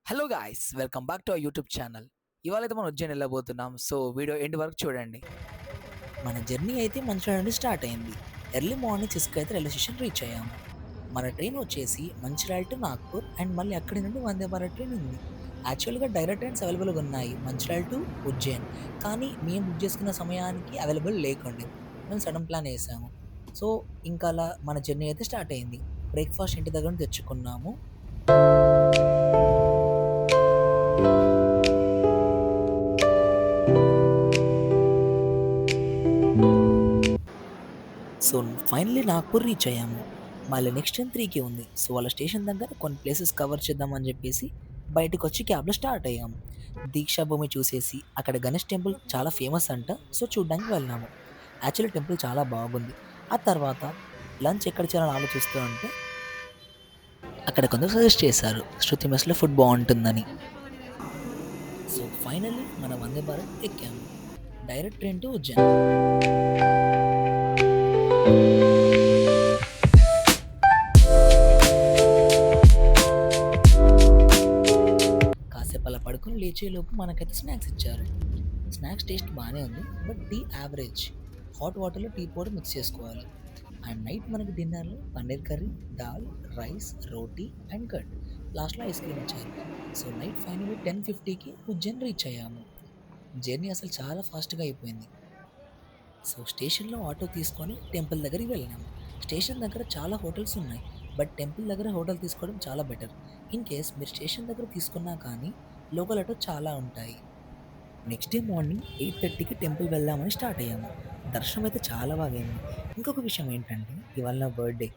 Hello guys, welcome back to our YouTube channel. ఇవాళైతే మనం ఉజ్జయిన్ వెళ్ళబోతున్నాం. సో వీడియో ఎండ్ వరకు చూడండి. మన జర్నీ అయితే మంచిర్యాల నుండి స్టార్ట్ అయింది. ఎర్లీ మార్నింగ్ 6కి అయితే రైల్వే స్టేషన్ రీచ్ అయ్యాము. మన ట్రైన్ వచ్చేసి మంచిర్యాల టు నాగ్పూర్ అండ్ మళ్ళీ అక్కడి నుండి వందే భారత్ ట్రైన్ ఉంది. యాక్చువల్గా డైరెక్ట్ ట్రైన్స్ అవైలబుల్గా ఉన్నాయి మంచిర్యాల టు ఉజ్జయిన్. కానీ మేము బుక్ చేసుకున్న సమయానికి అవైలబుల్ లేకుండే. మేము సడన్ ప్లాన్ వేసాము. సో ఇంకా అలా మన జర్నీ అయితే స్టార్ట్ అయింది. బ్రేక్ఫాస్ట్ ఇంటి దగ్గర నుంచి తెచ్చుకున్నాము. సో ఫైనల్లీ నాగ్పూర్ రీచ్ అయ్యాము. మళ్ళీ నెక్స్ట్ ట్రైన్ 3కి ఉంది. సో వాళ్ళ స్టేషన్ దగ్గర కొన్ని ప్లేసెస్ కవర్ చేద్దామని చెప్పేసి బయటకు వచ్చి క్యాబ్లో స్టార్ట్ అయ్యాము. దీక్షా భూమి చూసేసి అక్కడ గణేష్ టెంపుల్ చాలా ఫేమస్ అంట. సో చూడ్డానికి వెళ్ళాము. యాక్చువల్లీ టెంపుల్ చాలా బాగుంది. ఆ తర్వాత లంచ్ ఎక్కడ చేయాలని ఆలోచిస్తూ ఉంటే అక్కడ కొందరు సజెస్ట్ చేశారు శృతి మెస్లో ఫుడ్ బాగుంటుందని. సో ఫైనల్లీ మన వందే భారత్ ఎక్కాము. Direct train to Ujjain. కాసేపు అలా పడుకొని లేచేలోపు మనకైతే స్నాక్స్ ఇచ్చారు. స్నాక్స్ టేస్ట్ బాగానే ఉంది, బట్ టీ యావరేజ్. హాట్ వాటర్లో టీ పౌడర్ మిక్స్ చేసుకోవాలి. అండ్ నైట్ మనకి డిన్నర్లో paneer curry, dal, rice, roti and curd. లాస్ట్లో ఐస్ క్రీమ్ ఇచ్చారు. సో నైట్ ఫైనల్లీ 10:50కి ఉజ్జయిన్ రీచ్ అయ్యాము. జర్నీ అసలు చాలా ఫాస్ట్గా అయిపోయింది. సో స్టేషన్లో ఆటో తీసుకొని టెంపుల్ దగ్గరికి వెళ్ళాము. స్టేషన్ దగ్గర చాలా హోటల్స్ ఉన్నాయి, బట్ టెంపుల్ దగ్గర హోటల్ తీసుకోవడం చాలా బెటర్. ఇన్ కేస్ మీరు స్టేషన్ దగ్గర తీసుకున్నా కానీ లోకల్ ఆటో చాలా ఉంటాయి. నెక్స్ట్ డే మార్నింగ్ 8:30కి టెంపుల్ వెళ్దామని స్టార్ట్ అయ్యాము. దర్శనం అయితే చాలా బాగా అయింది. ఇంకొక విషయం ఏంటంటే ఇవాళ నా బర్త్డే.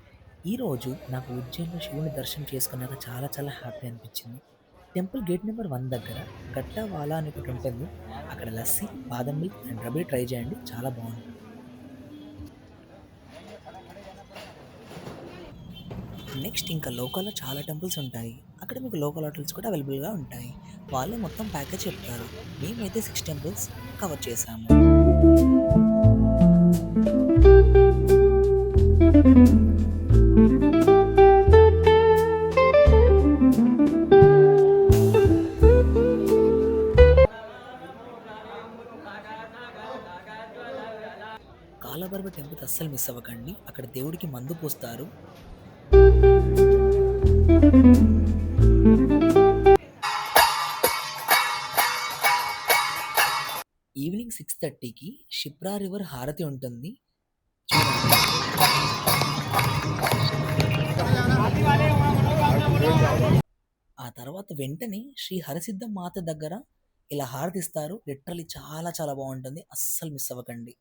ఈరోజు నాకు ఉజ్జయిన్లో శివుని దర్శనం చేసుకున్నాక చాలా చాలా హ్యాపీ అనిపించింది. టెంపుల్ గేట్ నెంబర్ 1 దగ్గర గట్టా వాలా అని ఒకటి ఉంటుంది. అక్కడ లస్సీ, బాదం మిల్క్ అండ్ రబడీ ట్రై చేయండి, చాలా బాగుంటుంది. నెక్స్ట్ ఇంకా లోకల్‌లో చాలా టెంపుల్స్ ఉంటాయి. అక్కడ మీకు లోకల్ హోటల్స్ కూడా అవైలబుల్‌గా ఉంటాయి. వాళ్ళే మొత్తం ప్యాకేజ్ చెప్తారు. మేమైతే 6 టెంపుల్స్ కవర్ చేశాము. కాలభైరవ టెంపుల్ అస్సలు మిస్ అవ్వకండి. అక్కడ దేవుడికి మందు పోస్తారు. ఈవినింగ్ 6:30కి షిప్రా రివర్ హారతి ఉంటుంది. ఆ తర్వాత వెంటనే శ్రీ హరసిద్ధ మాత దగ్గర ఇలా హారతిస్తారు. లిటరల్లీ చాలా చాలా బాగుంటుంది. అస్సలు మిస్ అవ్వకండి.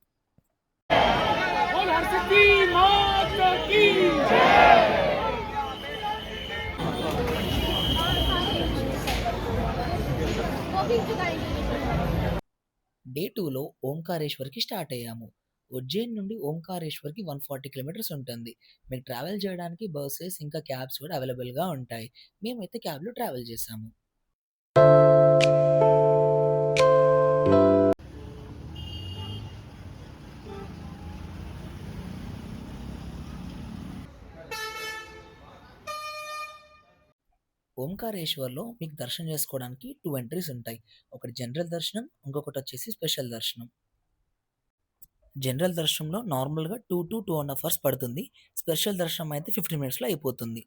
డే 2లో ఓంకారేశ్వర్కి స్టార్ట్ అయ్యాము. ఉజ్జయిన్ నుండి ఓంకారేశ్వర్కి 140 కిలోమీటర్స్ ఉంటుంది. మీకు ట్రావెల్ చేయడానికి బస్సెస్ ఇంకా క్యాబ్స్ కూడా అవైలబుల్గా ఉంటాయి. మేమైతే క్యాబ్లో ట్రావెల్ చేసాము. ఓంకారేశ్వర్లో మీకు దర్శనం చేసుకోవడానికి 2 ఎంట్రీస్ ఉంటాయి. ఒకటి జనరల్ దర్శనం, ఇంకొకటి వచ్చేసి స్పెషల్ దర్శనం. జనరల్ దర్శనంలో నార్మల్గా 2 to 2.5 అవర్స్ పడుతుంది. స్పెషల్ దర్శనం అయితే 15 మినిట్స్లో అయిపోతుంది.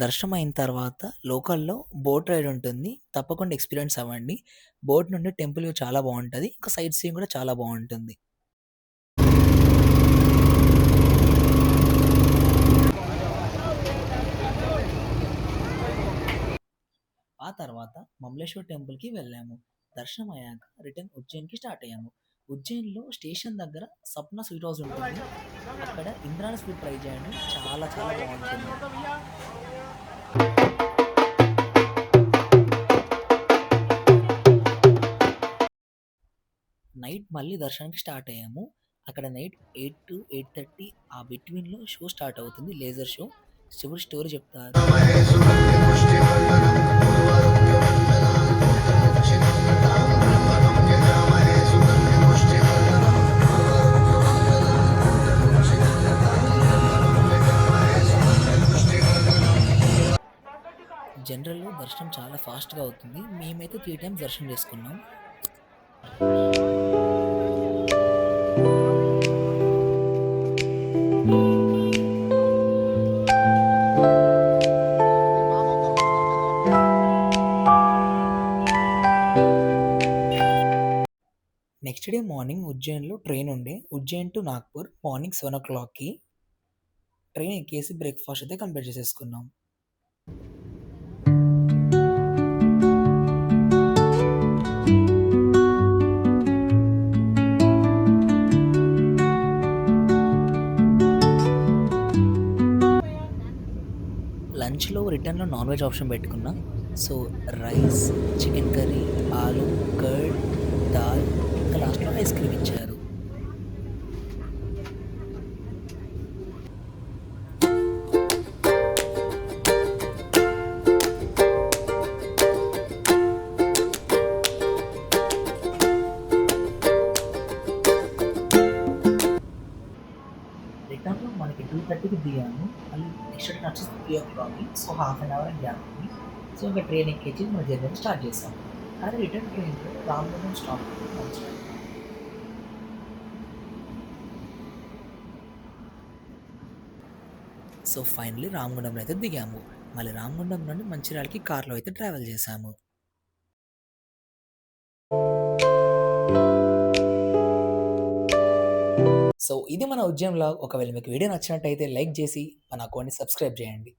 దర్శనం అయిన తర్వాత లోకల్‌లో బోట్ రైడ్ ఉంటుంది. తప్పకుండా ఎక్స్‌పీరియన్స్ అవ్వండి. బోట్ నుండి టెంపుల్ వ్యూ చాలా బావుంటది. ఇంకా సైట్ సీయింగ్ కూడా చాలా బావుంటుంది. ఆ తర్వాత మమలేశ్వర్ టెంపుల్‌కి వెళ్ళాము. దర్శనం అయ్యాక రిటర్న్ ఉజ్జయిన్‌కి స్టార్ట్ అయ్యాము. ఉజ్జయిన్‌లో స్టేషన్ దగ్గర సప్న స్వీట్ హౌస్ ఉంటుంది. అక్కడ ఇంద్రాణి స్వీట్ ట్రై చేయండి, చాలా చాలా బావుంటుంది. నైట్ మళ్ళీ దర్శనానికి స్టార్ట్ అయ్యాము. అక్కడ నైట్ 8 to 8:30 ఆ బిట్వీన్‌లో షో స్టార్ట్ అవుతుంది. Laser show. శివుడి స్టోరీ చెప్తారు. దర్శనం చాలా ఫాస్ట్‌గా అవుతుంది. మేమైతే 3 టైమ్స్ దర్శనం చేసుకున్నాం. నెక్స్ట్ డే మార్నింగ్ ఉజ్జయిన్‌లో ట్రైన్ ఉండే. ఉజ్జయిన్ టు నాగ్పూర్ మార్నింగ్ 7:00కి ట్రైన్ ఎక్కేసి బ్రేక్‌ఫాస్ట్ అయితే కంప్లీట్ చేసేసుకున్నాం. లంచ్‌లో రిటర్న్‌లో నాన్ వెజ్ ఆప్షన్ పెట్టుకున్నా. So, rice, chicken curry, aloo, curd, dal ఇంకా లాస్ట్‌లో ఐస్ క్రీమ్ ఇచ్చారు. రిటర్న్‌లో మనకి 2:30కి దిగాము. మళ్ళీ నెక్స్ట్ ట్రైన్ వచ్చేసి 3:00కి. So, half an hour gap ఉంది. సో, ఇంక ట్రైన్ ఎక్కేసి మన జర్నీని స్టార్ట్ చేసాం. కానీ రిటర్న్ ట్రైన్‌లో రామగుండం స్టాప్‌కి లంచ్‌లో సో, ఫైనల్లీ రామగుండంలో అయితే దిగాము. మళ్ళీ రామగుండం నుండి మంచిర్యాలకి కార్‌లో అయితే ట్రావెల్ చేశాము. సో, ఇది మన ఉజ్జయిన్ వ్లాగ్. ఒకవేళ మీకు వీడియో నచ్చినట్టయితే లైక్ చేసి మన అకౌంట్‌ని సబ్స్క్రైబ్ చేయండి.